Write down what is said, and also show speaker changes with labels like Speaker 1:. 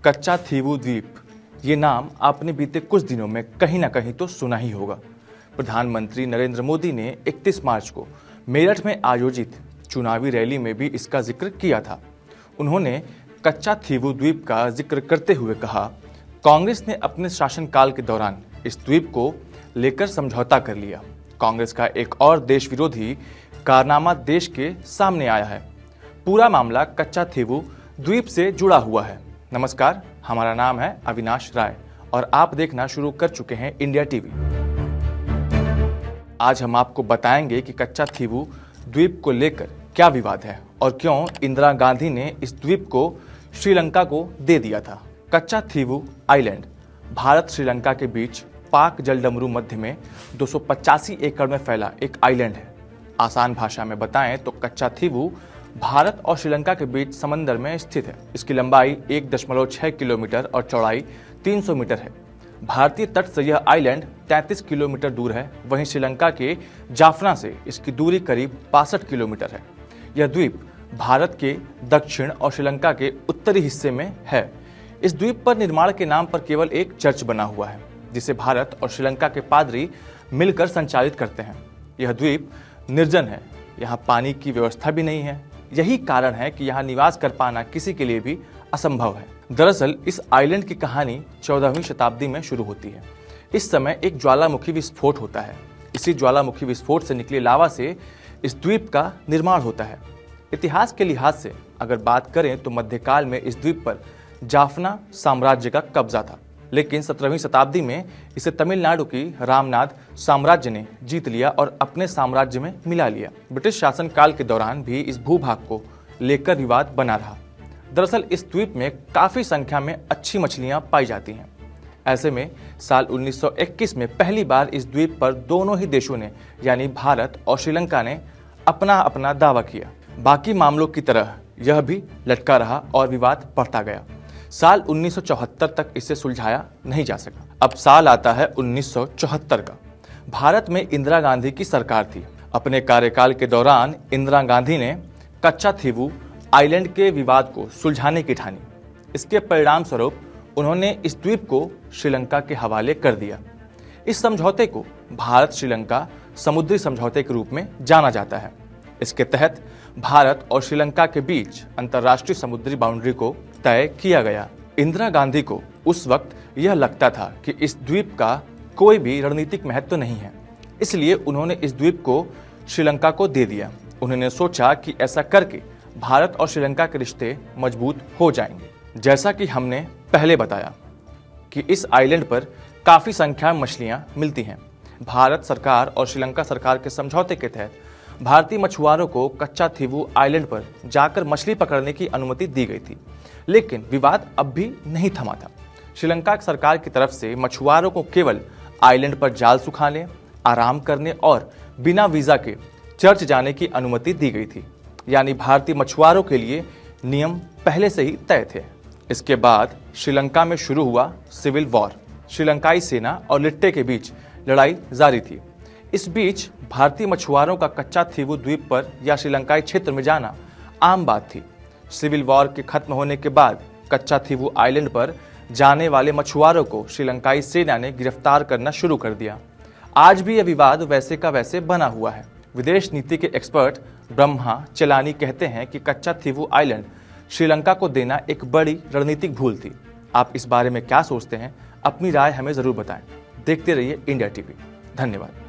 Speaker 1: कच्चा थीवू द्वीप, ये नाम आपने बीते कुछ दिनों में कहीं ना कहीं तो सुना ही होगा। प्रधानमंत्री नरेंद्र मोदी ने 31 मार्च को मेरठ में आयोजित चुनावी रैली में भी इसका जिक्र किया था। उन्होंने कच्चा थीवू द्वीप का जिक्र करते हुए कहा, कांग्रेस ने अपने शासनकाल के दौरान इस द्वीप को लेकर समझौता कर लिया। कांग्रेस का एक और देश विरोधी कारनामा देश के सामने आया है। पूरा मामला कच्चा थीवू द्वीप से जुड़ा हुआ है। नमस्कार, हमारा नाम है अविनाश राय और आप देखना शुरू कर चुके हैं इंडिया टीवी। आज हम आपको बताएंगे कि कच्चा थीवू द्वीप को लेकर क्या विवाद है और क्यों इंदिरा गांधी ने इस द्वीप को श्रीलंका को दे दिया था। कच्चा थीवू आइलैंड भारत श्रीलंका के बीच पाक जलडमरू मध्य में 285 एकड़ में फैला एक आइलैंड है। आसान भाषा में बताएं तो कच्चा थीवू भारत और श्रीलंका के बीच समंदर में स्थित है। इसकी लंबाई 1.6 किलोमीटर और चौड़ाई 300 मीटर है। भारतीय तट से यह आइलैंड 33 किलोमीटर दूर है। वहीं श्रीलंका के जाफना से इसकी दूरी करीब 62 किलोमीटर है। यह द्वीप भारत के दक्षिण और श्रीलंका के उत्तरी हिस्से में है। इस द्वीप पर निर्माण के नाम पर केवल एक चर्च बना हुआ है, जिसे भारत और श्रीलंका के पादरी मिलकर संचालित करते हैं। यह द्वीप निर्जन है, यहाँ पानी की व्यवस्था भी नहीं है। यही कारण है कि यहाँ निवास कर पाना किसी के लिए भी असंभव है। दरअसल इस आइलैंड की कहानी 14वीं शताब्दी में शुरू होती है। इस समय एक ज्वालामुखी विस्फोट होता है। इसी ज्वालामुखी विस्फोट से निकले लावा से इस द्वीप का निर्माण होता है। इतिहास के लिहाज से अगर बात करें तो मध्यकाल में इस द्वीप पर जाफना साम्राज्य का कब्जा था, लेकिन 17वीं शताब्दी में इसे तमिलनाडु की रामनाद साम्राज्य ने जीत लिया और अपने साम्राज्य में मिला लिया। ब्रिटिश शासनकाल के दौरान भी इस भूभाग को लेकर विवाद बना रहा। दरअसल इस द्वीप में काफी संख्या में अच्छी मछलियां पाई जाती हैं। ऐसे में साल 1921 में पहली बार इस द्वीप पर दोनों ही देशों ने यानी भारत और श्रीलंका ने अपना अपना दावा किया। बाकी मामलों की तरह यह भी लटका रहा और विवाद बढ़ता गया। साल 1974 तक इसे सुलझाया नहीं जा सका। अब साल आता है 1974 का। भारत में इंदिरा गांधी की सरकार थी। अपने कार्यकाल के दौरान इंदिरा गांधी ने कच्चा थीवू आइलैंड के विवाद को सुलझाने की ठानी। इसके परिणाम स्वरूप उन्होंने इस द्वीप को श्रीलंका के हवाले कर दिया। इस समझौते को भारत श्रीलंका समुद्री समझौते के रूप में जाना जाता है। इसके तहत भारत और श्रीलंका के बीच अंतर्राष्ट्रीय समुद्री बाउंड्री को तय किया गया। इंदिरा गांधी को उस वक्त यह लगता था कि इस द्वीप का कोई भी रणनीतिक महत्व नहीं है, इसलिए उन्होंने इस द्वीप को श्रीलंका को दे दिया। उन्होंने सोचा कि ऐसा करके भारत और श्रीलंका के रिश्ते मजबूत हो जाएंगे। जैसा कि हमने पहले बताया कि इस आइलैंड पर काफी संख्या में मछलियां मिलती हैं। भारत सरकार और श्रीलंका सरकार के समझौते के तहत भारतीय मछुआरों को कच्चा थीवू आइलैंड पर जाकर मछली पकड़ने की अनुमति दी गई थी, लेकिन विवाद अब भी नहीं थमा था। श्रीलंका सरकार की तरफ से मछुआरों को केवल आइलैंड पर जाल सुखाने, आराम करने और बिना वीजा के चर्च जाने की अनुमति दी गई थी। यानी भारतीय मछुआरों के लिए नियम पहले से ही तय थे। इसके बाद श्रीलंका में शुरू हुआ सिविल वॉर। श्रीलंकाई सेना और लिट्टे के बीच लड़ाई जारी थी। इस बीच भारतीय मछुआरों का कच्चा थीवू द्वीप पर या श्रीलंकाई क्षेत्र में जाना आम बात थी। सिविल वॉर के खत्म होने के बाद कच्चा थीवू आइलैंड पर जाने वाले मछुआरों को श्रीलंकाई सेना ने गिरफ्तार करना शुरू कर दिया। आज भी यह विवाद वैसे का वैसे बना हुआ है। विदेश नीति के एक्सपर्ट ब्रह्मा चलानी कहते हैं कि कच्चा थीवू आइलैंड श्रीलंका को देना एक बड़ी रणनीतिक भूल थी। आप इस बारे में क्या सोचते हैं? अपनी राय हमें जरूर बताएं। देखते रहिए इंडिया टीवी। धन्यवाद।